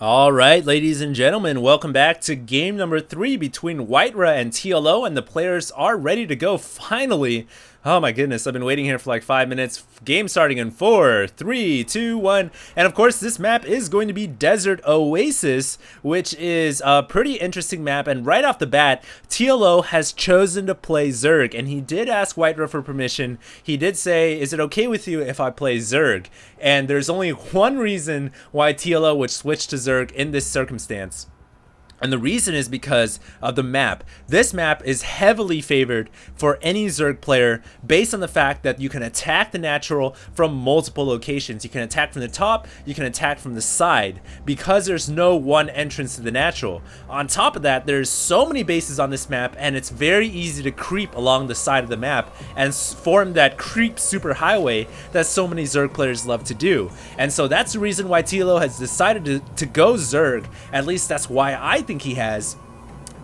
All right, ladies and gentlemen, welcome back to game number 3 between WhiteRa and TLO, and the players are ready to go finally. Oh my goodness, I've been waiting here for like 5 minutes. Game starting in 4, 3, 2, 1. And of course, this map is going to be Desert Oasis, which is a pretty interesting map. And right off the bat, TLO has chosen to play Zerg, and he did ask WhiteRa for permission. He did say, is it okay with you if I play Zerg? And there's only one reason why TLO would switch to Zerg in this circumstance. And the reason is because of the map. This map is heavily favored for any Zerg player based on the fact that you can attack the natural from multiple locations. You can attack from the top, you can attack from the side, because there's no one entrance to the natural. On top of that, there's so many bases on this map, and it's very easy to creep along the side of the map and form that creep superhighway that so many Zerg players love to do. And so that's the reason why TLO has decided to go Zerg. At least that's why I think he has.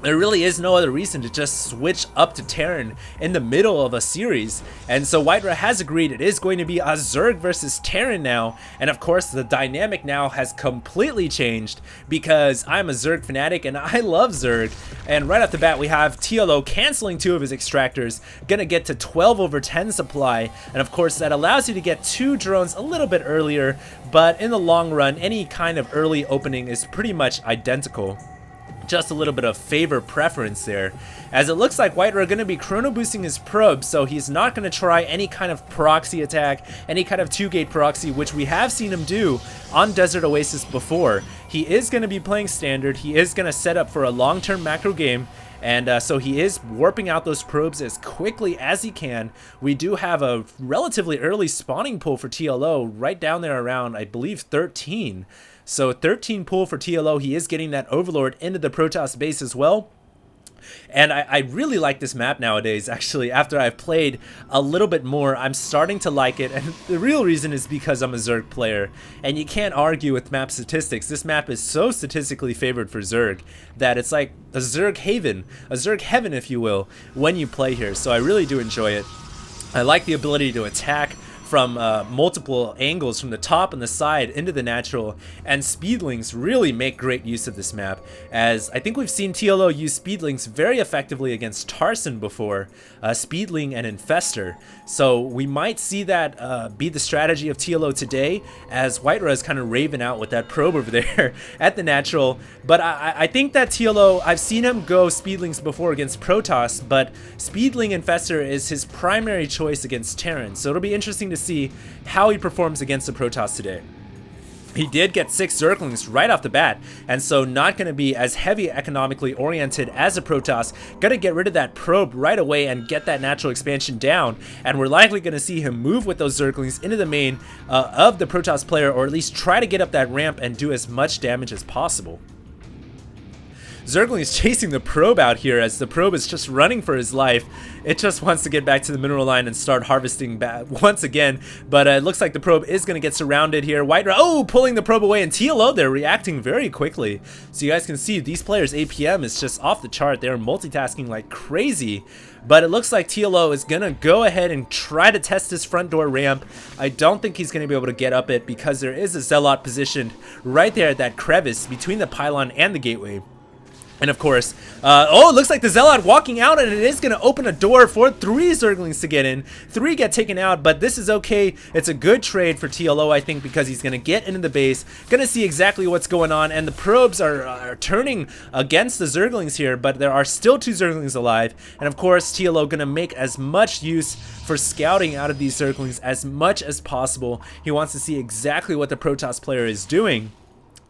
There really is no other reason to just switch up to Terran in the middle of a series. And so WhiteRa has agreed it is going to be a Zerg versus Terran now. And of course, the dynamic now has completely changed because I'm a Zerg fanatic and I love Zerg. And right off the bat, we have TLO canceling 2 of his extractors, gonna get to 12/10 supply. And of course, that allows you to get 2 drones a little bit earlier. But in the long run, any kind of early opening is pretty much identical. Just a little bit of favor preference there, as it looks like WhiteRa are going to be chrono boosting his probe, so he's not going to try any kind of proxy attack, any kind of 2-gate proxy, which we have seen him do on Desert Oasis before. He is going to be playing standard. He is going to set up for a long-term macro game, and so he is warping out those probes as quickly as he can. We do have a relatively early spawning pool for TLO, right down there around, I believe, 13. So 13 pool for TLO. He is getting that Overlord into the Protoss base as well. And I really like this map nowadays. Actually, after I've played a little bit more, I'm starting to like it. And the real reason is because I'm a Zerg player. And you can't argue with map statistics. This map is so statistically favored for Zerg that it's like a Zerg haven, a Zerg heaven, if you will, when you play here. So I really do enjoy it. I like the ability to attack from multiple angles, from the top and the side into the natural, and Speedlings really make great use of this map, as I think we've seen TLO use Speedlings very effectively against Tarson before, Speedling and Infestor. So we might see that be the strategy of TLO today, as WhiteRa is kind of raving out with that probe over there at the natural. But I think that TLO, I've seen him go Speedlings before against Protoss, but Speedling Infestor is his primary choice against Terran, so it'll be interesting to see how he performs against the Protoss today. He did get 6 Zerglings right off the bat, and so not going to be as heavy economically oriented as a Protoss. Going to get rid of that probe right away and get that natural expansion down, and we're likely going to see him move with those Zerglings into the main of the Protoss player, or at least try to get up that ramp and do as much damage as possible. Zergling is chasing the probe out here, as the probe is just running for his life. It just wants to get back to the mineral line and start harvesting once again, but it looks like the probe is going to get surrounded here. WhiteRa, pulling the probe away, and TLO, they're reacting very quickly. So you guys can see these players' APM is just off the chart. They're multitasking like crazy, but it looks like TLO is going to go ahead and try to test his front door ramp. I don't think he's going to be able to get up it because there is a Zealot positioned right there at that crevice between the pylon and the gateway. And of course, it looks like the Zealot walking out, and it is going to open a door for 3 Zerglings to get in. 3 get taken out, but this is okay. It's a good trade for TLO, I think, because he's going to get into the base, going to see exactly what's going on, and the probes are turning against the Zerglings here, but there are still 2 Zerglings alive. And of course, TLO going to make as much use for scouting out of these Zerglings as much as possible. He wants to see exactly what the Protoss player is doing.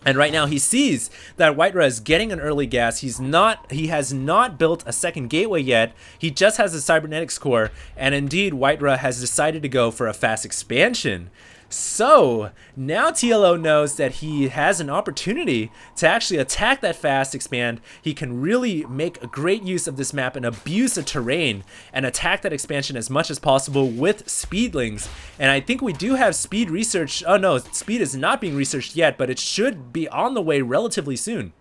And right now he sees that WhiteRa is getting an early gas. He has not built a second gateway yet. He just has a cybernetics core, and indeed WhiteRa has decided to go for a fast expansion. So now TLO knows that he has an opportunity to actually attack that fast expand. He can really make a great use of this map and abuse the terrain and attack that expansion as much as possible with Speedlings. And I think we do have speed research. Oh no, speed is not being researched yet, but it should be on the way relatively soon.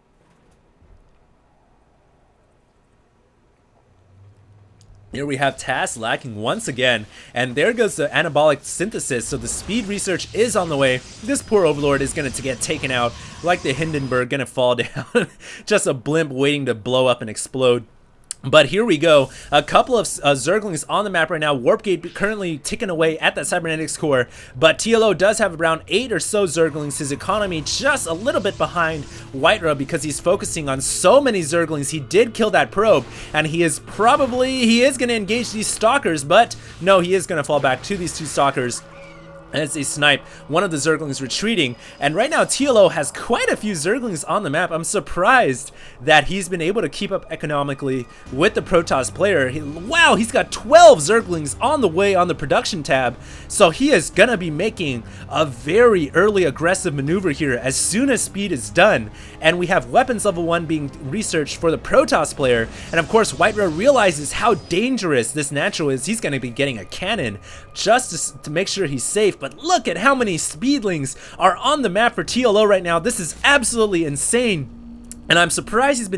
Here we have TAS lacking once again, and there goes the anabolic synthesis, so the speed research is on the way. This poor Overlord is going to get taken out like the Hindenburg, going to fall down. Just a blimp waiting to blow up and explode. But here we go, a couple of Zerglings on the map right now. Warpgate currently ticking away at that cybernetics core, but TLO does have around 8 or so Zerglings. His economy just a little bit behind WhiteRa because he's focusing on so many Zerglings. He did kill that probe, and he is going to engage these stalkers, but no, he is going to fall back to these 2 stalkers. As they snipe one of the Zerglings retreating, and right now TLO has quite a few Zerglings on the map. I'm surprised that he's been able to keep up economically with the Protoss player. Wow, he's got 12 Zerglings on the way on the production tab, so he is gonna be making a very early aggressive maneuver here as soon as speed is done. And we have weapons level 1 being researched for the Protoss player, and of course WhiteRa realizes how dangerous this natural is. He's gonna be getting a cannon just to make sure he's safe. But look at how many speedlings are on the map for TLO right now. This is absolutely insane, and I'm surprised he's been able